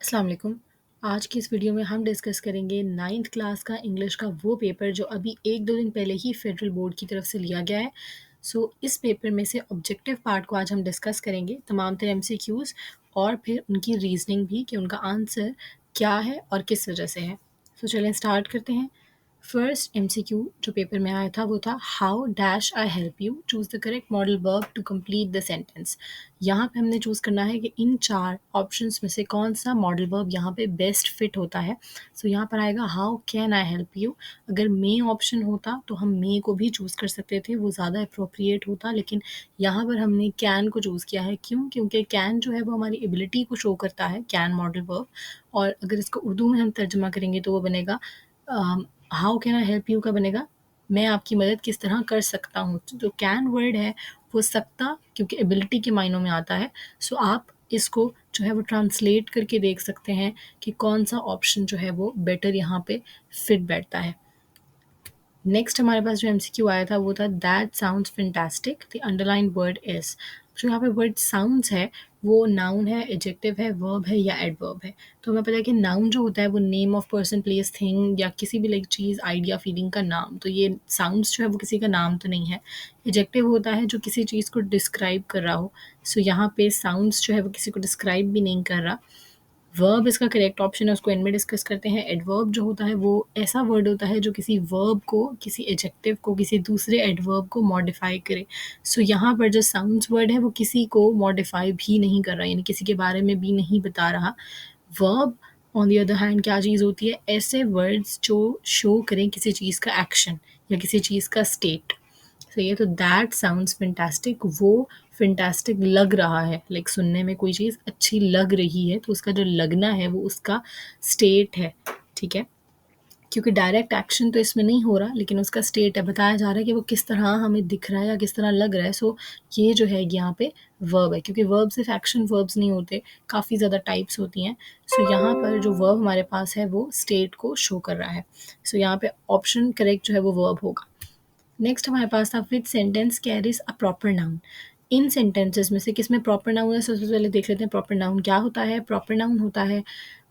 अस्सलाम वालेकुम। आज की इस वीडियो में हम डिस्कस करेंगे 9th क्लास का इंग्लिश का वो पेपर जो अभी 1-2 दिन पहले ही फेडरल बोर्ड की तरफ से लिया गया है। इस पेपर में से ऑब्जेक्टिव पार्ट को आज हम डिस्कस करेंगे, तमाम तरह एमसीक्यूज़ और फिर उनकी रीज़निंग भी कि उनका आंसर क्या है और किस वजह से है। चलें स्टार्ट करते हैं। फर्स्ट एमसीक्यू जो पेपर में आया था वो था how dash I help you choose the correct modal verb to complete the sentence. यहाँ पे हमने चूज़ करना है कि इन 4 ऑप्शंस में से कौन सा मॉडल वर्ब यहाँ पे बेस्ट फिट होता है। यहाँ पर आएगा how can I help you. अगर मे ऑप्शन होता तो हम मे को भी चूज़ कर सकते थे, वो ज़्यादा अप्रोप्रिएट होता, लेकिन यहाँ पर हमने कैन को चूज़ किया है। क्यों? क्योंकि कैन जो है वो हमारी एबिलिटी को शो करता है, कैन मॉडल वर्ब। और अगर इसको उर्दू में हम तर्जुमा करेंगे तो वो बनेगा how can I help you का बनेगा मैं आपकी मदद किस तरह कर सकता हूँ। जो कैन वर्ड है वो सकता क्योंकि एबिलिटी के मायनों में आता है। आप इसको जो है वो ट्रांसलेट करके देख सकते हैं कि कौन सा ऑप्शन जो है वो बेटर यहाँ पे फिट बैठता है। नेक्स्ट हमारे पास जो एमसीक्यू आया था वो था that sounds fantastic the underline word is. जो यहाँ पे वर्ड साउंड्स है वो नाउन है, एडजेक्टिव है, वर्ब है या एडवर्ब है। तो हमें पता है कि नाउन जो होता है वो name of person, place, thing या किसी भी लाइक चीज़, आइडिया, फीलिंग का नाम। तो ये साउंड्स जो है वो किसी का नाम तो नहीं है। एडजेक्टिव होता है जो किसी चीज़ को डिस्क्राइब कर रहा हो। यहाँ पे साउंड्स जो है वो किसी को डिस्क्राइब भी नहीं कर रहा। वर्ब इसका करेक्ट ऑप्शन है, उसको एंड में डिस्कस करते हैं। एडवर्ब जो होता है वो ऐसा वर्ड होता है जो किसी वर्ब को, किसी एडजेक्टिव को, किसी दूसरे एडवर्ब को मॉडिफाई करे। यहाँ पर जो साउंड्स वर्ड है वो किसी को मॉडिफाई भी नहीं कर रहा, यानी किसी के बारे में भी नहीं बता रहा। Verb on the other hand क्या चीज़ होती है? ऐसे वर्ड्स जो शो करें किसी चीज़ का एक्शन या किसी चीज़ का स्टेट। सही है, तो दैट साउंड्स फैंटास्टिक, वो फैंटास्टिक लग रहा है, लाइक सुनने में कोई चीज़ अच्छी लग रही है तो उसका जो लगना है वो उसका स्टेट है। ठीक है, क्योंकि डायरेक्ट एक्शन तो इसमें नहीं हो रहा लेकिन उसका स्टेट है, बताया जा रहा है कि वो किस तरह हमें दिख रहा है या किस तरह लग रहा है। ये जो है यहाँ पे वर्ब है, क्योंकि वर्ब सिर्फ एक्शन वर्ब्स नहीं होते, काफ़ी ज़्यादा टाइप्स होती हैं। यहाँ पर जो वर्ब हमारे पास है वो स्टेट को शो कर रहा है। यहाँ पे ऑप्शन करेक्ट जो है वो वर्ब होगा। नेक्स्ट हमारे पास था विच sentence carries a proper noun. In sentences में से किस में प्रॉपर नाउन है? सबसे पहले देख लेते हैं प्रॉपर नाउन क्या होता है। प्रॉपर नाउन होता है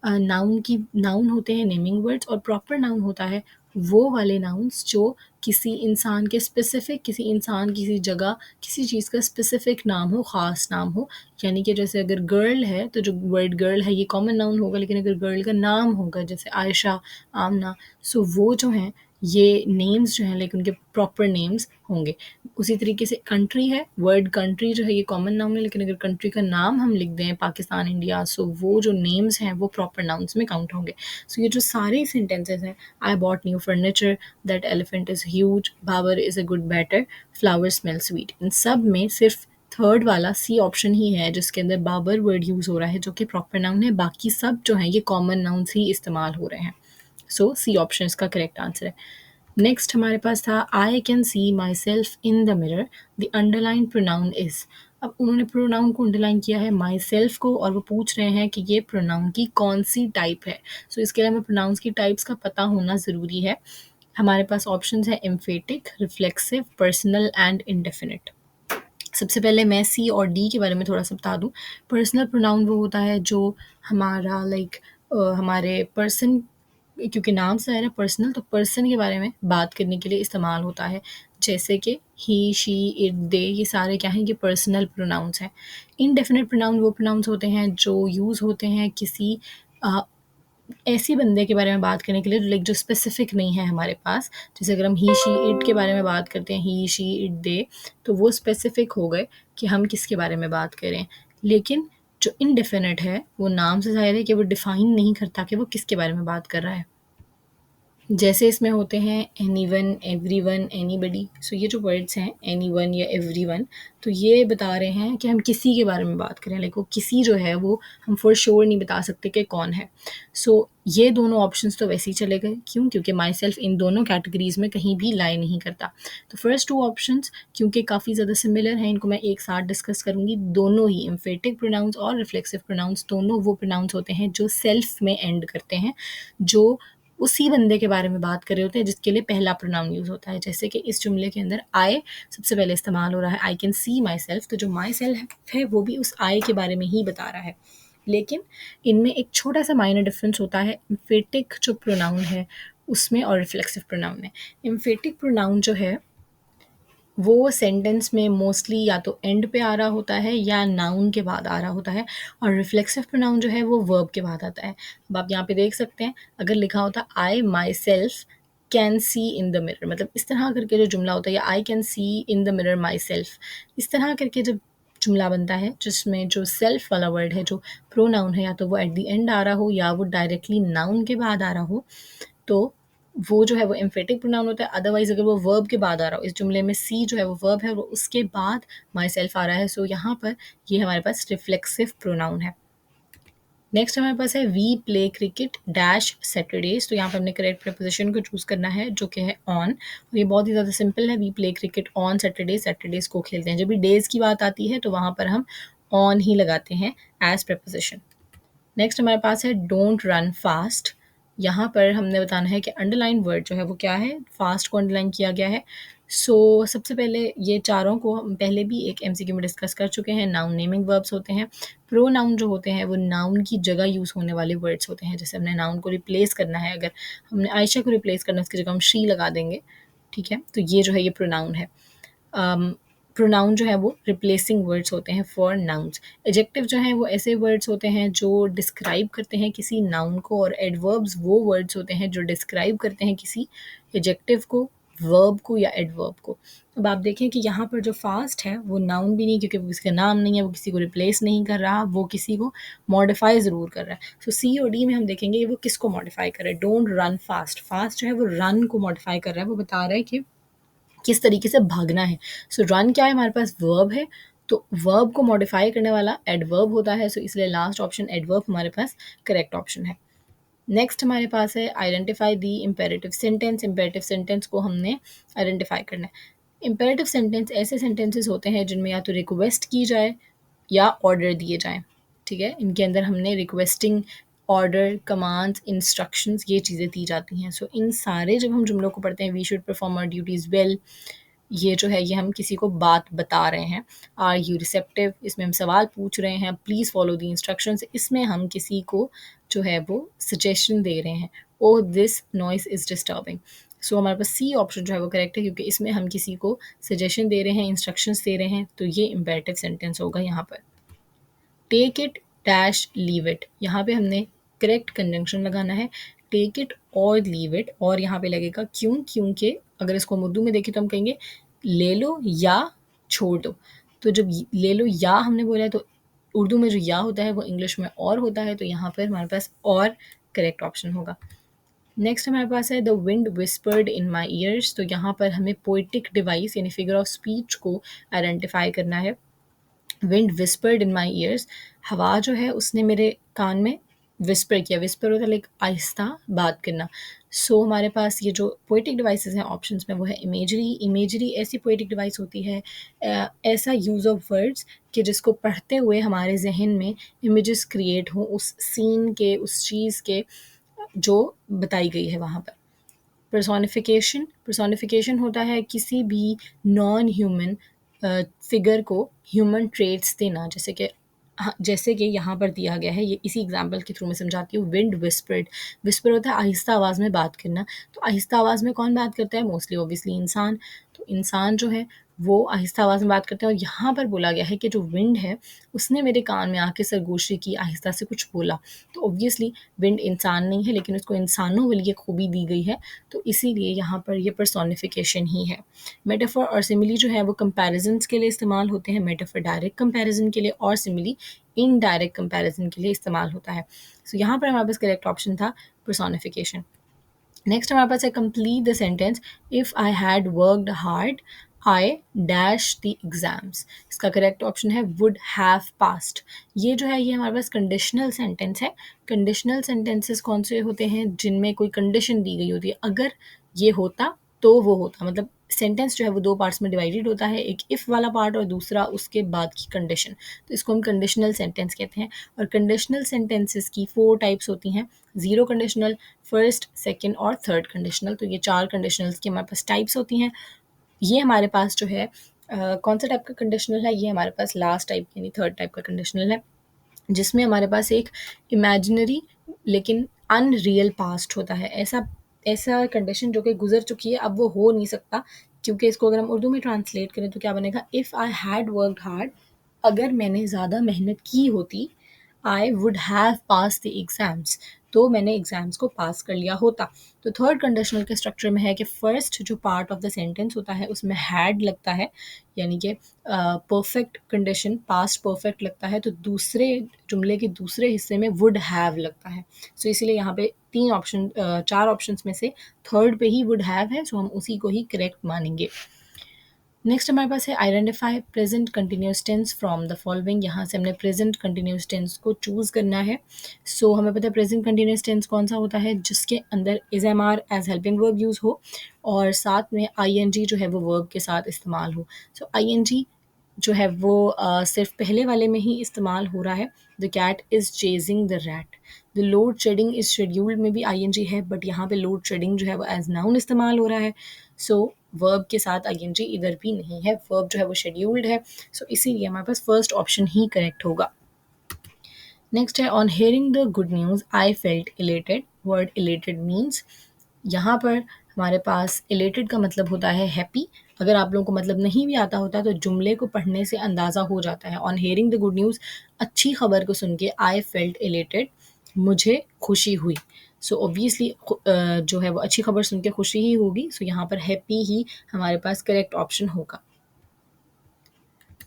नाउन होते हैं नेमिंग वर्ड्स, और प्रॉपर नाउन होता है वो वाले नाउन्स जो किसी इंसान के स्पेसिफिक, किसी इंसान, किसी जगह, किसी चीज़ का स्पेसिफिक नाम हो, ख़ास नाम हो। यानी कि जैसे अगर गर्ल है तो जो वर्ड गर्ल है ये कॉमन नाउन होगा, लेकिन अगर गर्ल का नाम होगा जैसे आयशा, आमना, वो जो हैं ये नेम्स जो हैं लाइक उनके प्रॉपर नेम्स होंगे। उसी तरीके से कंट्री है, वर्ड कंट्री जो है ये कॉमन नाउन है, लेकिन अगर कंट्री का नाम हम लिख दें पाकिस्तान, इंडिया, वो जो नेम्स हैं वो प्रॉपर नाउन्स में काउंट होंगे। ये जो सारे सेंटेंसेस हैं, I bought new furniture, that elephant is huge, Babar is a good batter, flower smell sweet, इन सब में सिर्फ थर्ड वाला सी ऑप्शन ही है जिसके अंदर बाबर वर्ड यूज़ हो रहा है जो कि प्रॉपर नाउन है। बाकी सब जो हैं ये कॉमन नाउन्स ही इस्तेमाल हो रहे हैं। सी ऑप्शन इसका करेक्ट आंसर है। नेक्स्ट हमारे पास था आई can C my self in the mirror, the underline pronoun is. अब उन्होंने प्रोनाउन को अंडरलाइन किया है माई सेल्फ को, और वो पूछ रहे हैं कि ये प्रोनाउन की कौन सी टाइप है। इसके लिए हमें प्रोनाउंस की टाइप्स का पता होना ज़रूरी है। हमारे पास ऑप्शंस है emphatic, reflexive, personal and indefinite. सबसे पहले मैं सी और डी के बारे में थोड़ा सा बता दूं। पर्सनल प्रोनाउन वो होता है जो हमारा लाइक हमारे पर्सन, क्योंकि नाम से है ना पर्सनल, तो पर्सन के बारे में बात करने के लिए इस्तेमाल होता है। जैसे कि ही, शी, इट, दे, ये सारे क्या हैं? ये पर्सनल प्रोनाउंस हैं। इनडेफिनिट प्रोनाउन वो प्रोनाउंस होते हैं जो यूज़ होते हैं किसी ऐसी बंदे के बारे में बात करने के लिए लाइक जो स्पेसिफिक नहीं है हमारे पास। जैसे अगर हम ही, शी, इट के बारे में बात करते हैं, ही, शी, इट, दे, तो वो स्पेसिफिक हो गए कि हम किसके बारे में बात करें। लेकिन जो इनडेफिनिट है वो नाम से ज़ाहिर है कि वो डिफ़ाइन नहीं करता कि वो किसके बारे में बात कर रहा है। जैसे इसमें होते हैं एनीवन, एवरीवन, एनीबडी। ये जो वर्ड्स हैं एनीवन या एवरीवन, तो ये बता रहे हैं कि हम किसी के बारे में बात करें, लाइक वो किसी जो है वो हम फॉर श्योर नहीं बता सकते कि कौन है। ये दोनों ऑप्शंस तो वैसे ही चले गए। क्यों? क्योंकि माई सेल्फ इन दोनों कैटेगरीज में कहीं भी लाई नहीं करता। तो फर्स्ट टू ऑप्शंस क्योंकि काफ़ी ज़्यादा सिमिलर हैं, इनको मैं एक साथ डिस्कस करूँगी। दोनों ही एम्फेटिक प्रोनाउंस और रिफ्लेक्सिव प्रोनाउंस, दोनों वो प्रोनाउंस होते हैं जो सेल्फ में एंड करते हैं, जो उसी बंदे के बारे में बात कर रहे होते हैं जिसके लिए पहला प्रोनाउन यूज़ होता है। जैसे कि इस जुमले के अंदर आई सबसे पहले इस्तेमाल हो रहा है, आई कैन सी माई सेल्फ, तो जो माई सेल्फ है वो भी उस आई के बारे में ही बता रहा है। लेकिन इनमें एक छोटा-सा माइनर डिफरेंस होता है एम्फेटिक जो प्रोनाउन है उसमें और रिफ्लेक्सिव प्रोनाउन में। एम्फेटिक प्रोनाउन जो है वो सेंटेंस में मोस्टली या तो एंड पे आ रहा होता है या नाउन के बाद आ रहा होता है, और रिफ्लेक्सिव प्रोनाउन जो है वो वर्ब के बाद आता है। अब आप यहाँ पे देख सकते हैं, अगर लिखा होता I myself can see in the mirror, मतलब इस तरह करके जो जुमला होता है, या I can see in the mirror myself, इस तरह करके जब जुमला बनता है जिसमें जो सेल्फ वाला वर्ड है, जो प्रोनाउन है, या तो वो एट द एंड आ रहा हो या वो डायरेक्टली नाउन के बाद आ रहा हो, तो वो जो है वो एम्फेटिक प्रोनाउन होता है। अदरवाइज़ अगर वो वर्ब के बाद आ रहा हो, इस जुमले में सी जो है वो वर्ब है, वो उसके बाद माई सेल्फ आ रहा है, सो यहाँ पर ये हमारे पास रिफ्लेक्सिव प्रोनाउन है। नेक्स्ट हमारे पास है we play cricket dash Saturdays. तो यहाँ पर हमने करेक्ट प्रपोजिशन को चूज़ करना है जो कि है ऑन, और ये बहुत ही ज़्यादा सिंपल है। We play cricket on Saturday, Saturdays को खेलते हैं। जब भी डेज़ की बात आती है तो वहाँ पर हम ऑन ही लगाते हैं एज प्रपोजिशन। नेक्स्ट हमारे पास है डोंट रन फास्ट। यहाँ पर हमने बताना है कि अंडरलाइन वर्ड जो है वो क्या है, फास्ट को अंडरलाइन किया गया है। सबसे पहले ये चारों को हम पहले भी एक एमसीक्यू में डिस्कस कर चुके हैं। नाउन नेमिंग वर्ब्स होते हैं। प्रोनाउन जो होते हैं वो नाउन की जगह यूज़ होने वाले वर्ड्स होते हैं। जैसे हमने नाउन को रिप्लेस करना है, अगर हमने आयशा को रिप्लेस करना है उसकी जगह हम शी लगा देंगे, ठीक है, तो ये जो है ये प्रोनाउन है। प्रोनाउन जो है वो रिप्लेसिंग वर्ड्स होते हैं फॉर नाउन्स। एडजेक्टिव जो हैं वो ऐसे वर्ड्स होते हैं जो डिस्क्राइब करते हैं किसी नाउन को, और एडवर्ब्स वो वर्ड्स होते हैं जो डिस्क्राइब करते हैं किसी एडजेक्टिव को, वर्ब को या एडवर्ब को। अब आप देखें कि यहाँ पर जो फास्ट है वो नाउन भी नहीं, क्योंकि वो किसी का नाम नहीं है, वो किसी को रिप्लेस नहीं कर रहा, वो किसी को मॉडिफाई ज़रूर कर रहा है। सो सी और डी में हम देखेंगे वो किसको मॉडिफाई कर रहा है। डोंट रन फास्ट, फास्ट जो है वो रन को मॉडिफाई कर रहा है, वो बता रहा है कि किस तरीके से भागना है। सो रन क्या है, हमारे पास वर्ब है, तो वर्ब को मॉडिफाई करने वाला एडवर्ब होता है, सो इसलिए लास्ट ऑप्शन एडवर्ब हमारे पास करेक्ट ऑप्शन है। नेक्स्ट हमारे पास है identify the imperative sentence. Imperative sentence को हमने आइडेंटिफाई करना है। इम्पेरेटिव सेंटेंस ऐसे सेंटेंसेस होते हैं जिनमें या तो रिक्वेस्ट की जाए या ऑर्डर दिए जाएँ, ठीक है? इनके अंदर हमने रिक्वेस्टिंग, ऑर्डर, कमांड्स, इंस्ट्रक्शंस ये चीज़ें दी जाती हैं। इन सारे जब हम जुमलों को पढ़ते हैं, we should perform our duties well, ये जो है ये हम किसी को बात बता रहे हैं। आर यू रिसेप्टिव, इसमें हम सवाल पूछ रहे हैं। प्लीज़ फॉलो द इंस्ट्रक्शंस, इसमें हम किसी को जो है वो सजेशन दे रहे हैं। Oh this noise is disturbing. हमारे पास सी ऑप्शन जो है वो करेक्ट है, क्योंकि इसमें हम किसी को सजेशन दे रहे हैं, इंस्ट्रक्शंस दे रहे हैं, तो ये इम्पेरेटिव सेंटेंस होगा यहाँ पर। Take it dash leave it, यहाँ पे हमने करेक्ट कंजंक्शन लगाना है। टेक इट और लीव इट, और यहाँ पे लगेगा क्यों, क्योंकि अगर इसको हम उर्दू में देखें तो हम कहेंगे ले लो या छोड़ दो। तो जब ले लो या हमने बोला है, तो उर्दू में जो या होता है वो इंग्लिश में और होता है, तो यहाँ पर हमारे पास और करेक्ट ऑप्शन होगा। नेक्स्ट हमारे पास है the wind whispered in my years. तो यहाँ पर हमें पोइटिक डिवाइस यानी फिगर ऑफ स्पीच को आइडेंटिफाई करना है। विंड विस्पर्ड इन माई ईयर्स, हवा जो है उसने मेरे कान में विस्पर किया। विस्पर होता है लाइक आहिस्ता बात करना। हमारे पास ये जो पोइटिक डिवाइसेस हैं ऑप्शंस में, वो है इमेजरी। इमेजरी ऐसी पोइटिक डिवाइस होती है, ऐसा यूज़ ऑफ वर्ड्स कि जिसको पढ़ते हुए हमारे जहन में इमेजेस क्रिएट हों उस सीन के, उस चीज़ के जो बताई गई है वहाँ पर। पर्सोनिफिकेशन, पर्सोनिफिकेशन होता है किसी भी नॉन ह्यूमन फिगर को ह्यूमन ट्रेट्स देना, जैसे कि हाँ, जैसे कि यहाँ पर दिया गया है, ये इसी एग्जांपल के थ्रू मैं समझाती हूँ। विंड विस्पर्ड, विस्पर होता है आहिस्ता आवाज़ में बात करना। तो आहिस्ता आवाज़ में कौन बात करता है, मोस्टली ऑब्वियसली इंसान। तो इंसान जो है वो आहिस्ता आवाज़ में बात करते हैं, और यहाँ पर बोला गया है कि जो विंड है उसने मेरे कान में आके सरगोशी की, आहिस्ता से कुछ बोला। तो ऑब्वियसली विंड इंसान नहीं है, लेकिन उसको इंसानों वाली ये खूबी दी गई है, तो इसीलिए यहाँ पर ये पर्सोनिफिकेशन ही है। मेटाफर और सिमिली जो है वो कंपैरिजन्स के लिए इस्तेमाल होते हैं। मेटाफर डायरेक्ट कंपैरिजन के लिए, और सिमिली इनडायरेक्ट कंपैरिजन के लिए इस्तेमाल होता है। यहाँ पर हमारे पास करेक्ट ऑप्शन था पर्सोनिफिकेशन। नेक्स्ट हमारे पास है complete the sentence if I had worked hard I dash the exams. इसका करेक्ट ऑप्शन है वुड हैव पास्ड। ये जो है ये हमारे पास कंडीशनल सेंटेंस है। कंडीशनल सेंटेंसेस कौन से होते हैं, जिनमें कोई कंडीशन दी गई होती है। अगर ये होता तो वो होता, मतलब सेंटेंस जो है वो दो पार्ट्स में डिवाइडेड होता है, एक इफ़ वाला पार्ट और दूसरा उसके बाद की कंडीशन। तो इसको हम कंडीशनल सेंटेंस कहते हैं। और कंडीशनल सेंटेंसेस की 4 टाइप्स होती हैं, ज़ीरो कंडीशनल, फर्स्ट, सेकंड और थर्ड कंडीशनल। तो ये 4 कंडीशनल्स की हमारे पास टाइप्स होती हैं। ये हमारे पास जो है कौन सा टाइप का कंडीशनल है, ये हमारे पास लास्ट टाइप यानी थर्ड टाइप का कंडीशनल है। जिसमें हमारे पास एक इमेजिनरी लेकिन अनरियल पास्ट होता है। ऐसा ऐसा कंडीशन जो कि गुजर चुकी है, अब वो हो नहीं सकता, क्योंकि इसको अगर हम उर्दू में ट्रांसलेट करें तो क्या बनेगा, if I had worked hard, अगर मैंने ज़्यादा मेहनत की होती, I would have pass the exams, तो मैंने एग्ज़ाम्स को पास कर लिया होता। तो थर्ड कंडीशनल के स्ट्रक्चर में है कि फर्स्ट जो पार्ट ऑफ द सेंटेंस होता है उसमें हैड लगता है, यानी कि परफेक्ट कंडीशन पास्ट परफेक्ट लगता है, तो दूसरे जुमले के दूसरे हिस्से में वुड हैव लगता है। सो इसीलिए यहाँ पे चार ऑप्शंस में से थर्ड पे ही वुड हैव है, सो हम उसी को ही करेक्ट मानेंगे। नेक्स्ट हमारे पास है identify present continuous tense from the following. यहाँ से हमने प्रेजेंट कंटिन्यूस टेंस को चूज़ करना है। सो हमें पता है प्रेजेंट कंटिन्यूस टेंस कौन सा होता है, जिसके अंदर is am are as helping verb use हो और साथ में आई एन जी जो है वो वर्ब के साथ इस्तेमाल हो। सो आई एन जी जो है वो सिर्फ पहले वाले में ही इस्तेमाल हो रहा है, the cat is chasing the rat. The load shedding is scheduled में भी आई एन जी है, बट यहाँ पे लोड शेडिंग जो है वो एज नाउन इस्तेमाल हो रहा है। सो वर्ब के साथ आई एन जी इधर भी नहीं है, वर्ब जो है वो शेड्यूल्ड है। सो इसीलिए हमारे पास फर्स्ट ऑप्शन ही करेक्ट होगा। नेक्स्ट है on hearing the good news I felt elated. Word elated means, यहाँ पर हमारे पास इलेटेड का मतलब होता है हैप्पी। अगर आप लोगों को मतलब नहीं भी आता होता तो जुमले को पढ़ने से अंदाज़ा हो जाता है। On hearing the good news, अच्छी खबर को सुन के आई फेल्ट इलेटेड, मुझे खुशी हुई। सो ऑब्वियसली जो है वो अच्छी खबर सुन के खुशी ही होगी। सो यहाँ पर हैप्पी ही हमारे पास करेक्ट ऑप्शन होगा।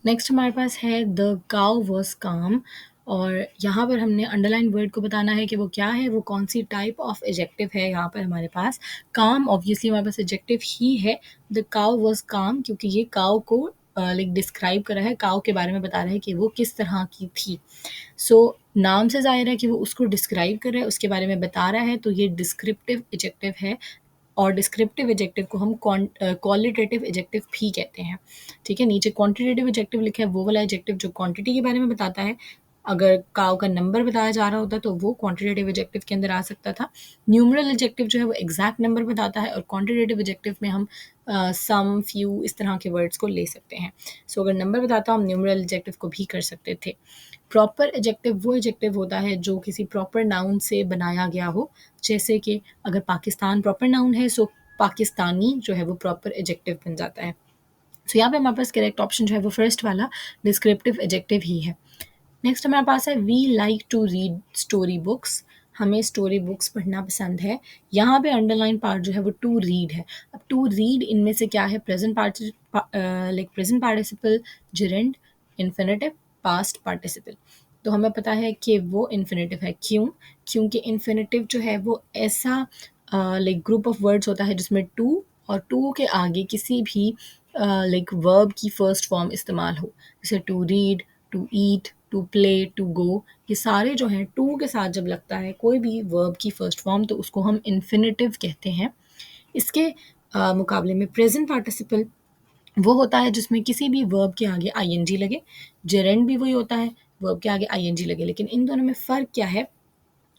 नेक्स्ट हमारे पास है द काउ वॉज काम, और यहाँ पर हमने अंडरलाइन वर्ड को बताना है कि वो क्या है, वो कौन सी टाइप ऑफ एजेक्टिव है। यहाँ पर हमारे पास काम ऑब्वियसली हमारे पास एजेक्टिव ही है। द काउ वॉज काम, क्योंकि ये काउ को लाइक डिस्क्राइब कर रहा है, काउ के बारे में बता रहा है कि वो किस तरह की थी। सो नाम से ज़ाहिर है कि वो उसको डिस्क्राइब कर रहा है, उसके बारे में बता रहा है, तो ये डिस्क्रिप्टिव एजेक्टिव है। और डिस्क्रिप्टिव एजेक्टिव को हम क्वालिटेटिव एजेक्टिव भी कहते हैं। ठीक है, नीचे क्वांटिटेटिव एजेक्टिव लिखा है, वो वाला एजेक्टिव जो क्वांटिटी के बारे में बताता है। अगर काउ का नंबर बताया जा रहा होता तो वो क्वांटिटेटिव एजेक्टिव के अंदर आ सकता था। न्यूमरल एजेक्टिव जो है वो एग्जैक्ट नंबर बताता है, और क्वांटिटेटिव एजेक्टिव में हम सम, फ्यू इस तरह के वर्ड्स को ले सकते हैं। सो अगर नंबर बताता हम न्यूमरल एजेक्टिव को भी कर सकते थे। प्रॉपर एजेक्टिव वो एजेक्टिव होता है जो किसी प्रॉपर नाउन से बनाया गया हो, जैसे कि अगर पाकिस्तान प्रॉपर नाउन है, सो पाकिस्तानी जो है वो प्रॉपर एजेक्टिव बन जाता है। सो यहाँ पे हमारे पास करेक्ट ऑप्शन जो है वो फर्स्ट वाला डिस्क्रिप्टिव एजेक्टिव ही है। नेक्स्ट हमारे पास है we like to read story books. हमें स्टोरी बुक्स पढ़ना पसंद है। यहाँ पे अंडरलाइन पार्ट जो है वो टू रीड है। अब टू रीड इनमें से क्या है, present part like present participle, gerund, infinitive, past participle. तो हमें पता है कि वो इन्फिनेटिव है। क्यों? क्योंकि इन्फिनेटिव जो है वो ऐसा लाइक ग्रुप ऑफ वर्ड्स होता है जिसमें टू और टू के आगे किसी भी लाइक वर्ब की फर्स्ट फॉर्म इस्तेमाल हो, जैसे to read, to eat, to play, to go. ये सारे जो हैं टू के साथ जब लगता है कोई भी वर्ब की फर्स्ट फॉर्म, तो उसको हम इन्फिनेटिव कहते हैं। इसके मुकाबले में प्रेजेंट पार्टिसिपल वो होता है जिसमें किसी भी वर्ब के आगे आईएनजी लगे। जेरेंड भी वही होता है, वर्ब के आगे आईएनजी लगे। लेकिन इन दोनों में फ़र्क क्या है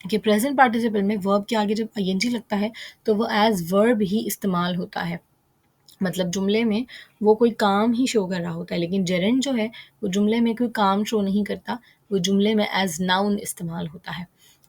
कि प्रेजेंट पार्टिसिपल में वर्ब के आगे जब आईएनजी लगता है तो वो एज वर्ब ही इस्तेमाल होता है, मतलब जुमले में वो कोई काम ही शो कर रहा होता है। लेकिन जेरेंड जो है वो जुमले में कोई काम शो नहीं करता, वो जुमले में एज नाउन इस्तेमाल होता है।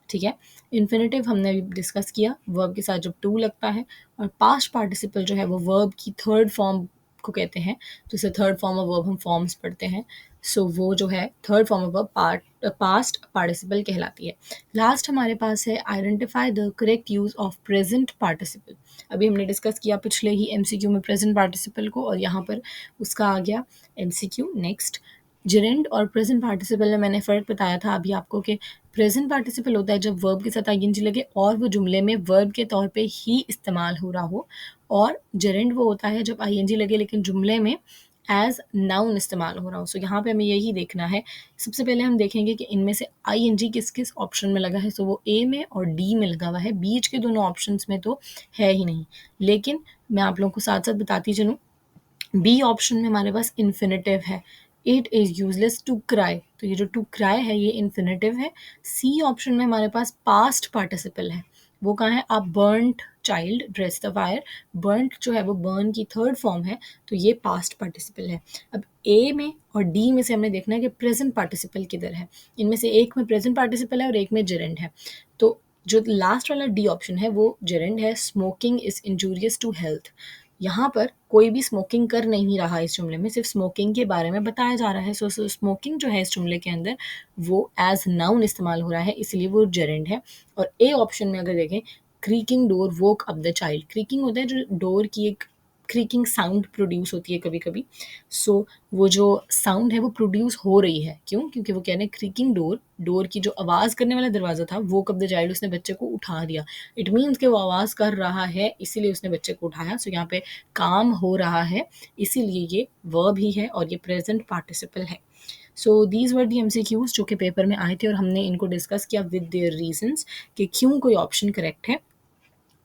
ठीक है, इन्फिनेटिव हमने अभी डिस्कस किया, वर्ब के साथ जब टू लगता है। और पास्ट पार्टिसिपल जो है वो वर्ब की थर्ड फॉर्म को कहते हैं, जैसे थर्ड फॉर्म ऑफ वर्ब हम फॉर्म्स पढ़ते हैं। सो वो जो है third form of verb past participle कहलाती है। लास्ट हमारे पास है identify the correct use of present participle. अभी हमने डिस्कस किया पिछले ही एमसीक्यू में प्रेजेंट पार्टिसिपल को, और यहाँ पर उसका आ गया एमसीक्यू। नेक्स्ट, जेरेंड और प्रेजेंट पार्टिसिपल में मैंने फ़र्क बताया था अभी आपको कि प्रेजेंट पार्टिसिपल होता है जब वर्ब के साथ आईएनजी लगे और वो जुमले में वर्ब के तौर पे ही इस्तेमाल हो रहा हो, और जेरेंड वो होता है जब आईएनजी लगे लेकिन जुमले में एज नाउन इस्तेमाल हो रहा हो। सो यहाँ पे हमें यही देखना है। सबसे पहले हम देखेंगे कि इनमें से आईएनजी किस किस ऑप्शन में लगा है। सो वो ए में और डी में लगा हुआ है, बीच के दोनों ऑप्शंस में तो है ही नहीं। लेकिन मैं आप लोगों को साथ साथ बताती चलूँ, बी ऑप्शन में हमारे पास इन्फिनेटिव है, it is useless to cry, तो ये जो टू क्राई है ये इन्फिनेटिव है। सी ऑप्शन में हमारे पास पास्ट पार्टिसिपल है, वो कहाँ है, आप burnt child dress the fire, burned जो है वो बर्न की थर्ड फॉर्म है, तो ये पास्ट पार्टिसिपल है। अब ए में और डी में से हमने देखना है कि प्रेजेंट पार्टिसिपल किधर है। इनमें से एक में प्रेजेंट पार्टिसिपल है और एक में जेरेंड है। तो जो लास्ट वाला डी ऑप्शन है वो जेरेंड है, smoking is injurious to health. यहाँ पर कोई भी स्मोकिंग कर नहीं रहा, इस जुमले में सिर्फ स्मोकिंग के बारे में बताया जा रहा है। सो स्मोकिंग जो है इस जुमले के अंदर वो एज नाउन इस्तेमाल हो रहा है, इसलिए वो जेरेंड है। और ए ऑप्शन में अगर देखें, creaking door woke up the child, creaking होता है जो डोर की एक क्रीकिंग साउंड प्रोड्यूस होती है कभी कभी। सो वो जो साउंड है वो प्रोड्यूस हो रही है, क्यों? क्योंकि वो कह रहे हैं क्रीकिंग डोर, डोर की जो आवाज़ करने वाला दरवाज़ा था, वो कब द चाइल्ड, उसने बच्चे को उठा दिया। इट मीन्स कि वो आवाज़ कर रहा है, इसीलिए उसने बच्चे को उठाया। सो यहाँ पे काम हो रहा है, इसीलिए ये वर्ब ही है और ये प्रेजेंट पार्टिसिपल है। So these were the MCQs जो कि पेपर में आए थे और हमने इनको डिस्कस किया विद देयर रीजंस कि क्यों कोई ऑप्शन करेक्ट है।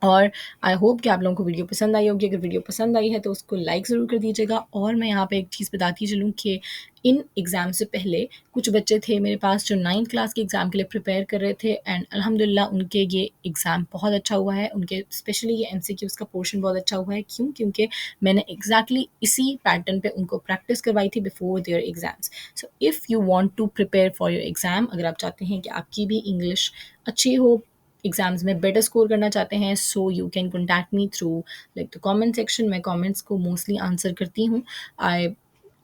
और आई होप कि आप लोगों को वीडियो पसंद आई होगी। अगर वीडियो पसंद आई है तो उसको लाइक ज़रूर कर दीजिएगा। और मैं यहाँ पे एक चीज़ बताती चलूँ कि इन एग्ज़ाम से पहले कुछ बच्चे थे मेरे पास जो 9th क्लास के एग्ज़ाम के लिए प्रिपेयर कर रहे थे, एंड अल्हम्दुलिल्लाह उनके ये एग्ज़ाम बहुत अच्छा हुआ है। उनके स्पेशली ये MCQs का पोर्शन बहुत अच्छा हुआ है। क्यों? क्योंकि मैंने एग्जैक्टली इसी पैटर्न पे उनको प्रैक्टिस करवाई थी before their exams. So if you want to prepare for your exam, अगर आप चाहते हैं कि आपकी भी इंग्लिश अच्छी हो, एग्जाम्स में बेटर स्कोर करना चाहते हैं, so you can contact me through like the comment section. मैं कमेंट्स को मोस्टली आंसर करती हूँ। आई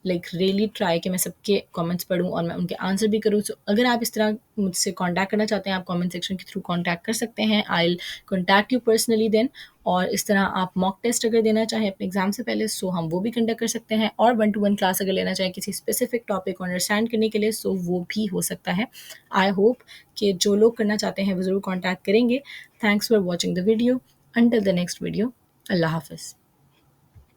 लाइक रियली ट्राई कि मैं सबके कमेंट्स पढूँ और मैं उनके आंसर भी करूँ। सो अगर आप इस तरह मुझसे कांटेक्ट करना चाहते हैं, आप कमेंट सेक्शन के थ्रू कांटेक्ट कर सकते हैं। I will contact you personally then. और इस तरह आप मॉक टेस्ट अगर देना चाहें अपने एग्जाम से पहले, सो हम वो भी कंडक्ट कर सकते हैं। और 1-to-1 क्लास अगर लेना चाहें किसी स्पेसिफिक टॉपिक को अंडरस्टैंड करने के लिए, सो वो भी हो सकता है। आई होप कि जो लोग करना चाहते हैं वो ज़रूर कांटेक्ट करेंगे। Thanks for watching the video. Until the next video, अल्लाह हाफिज़।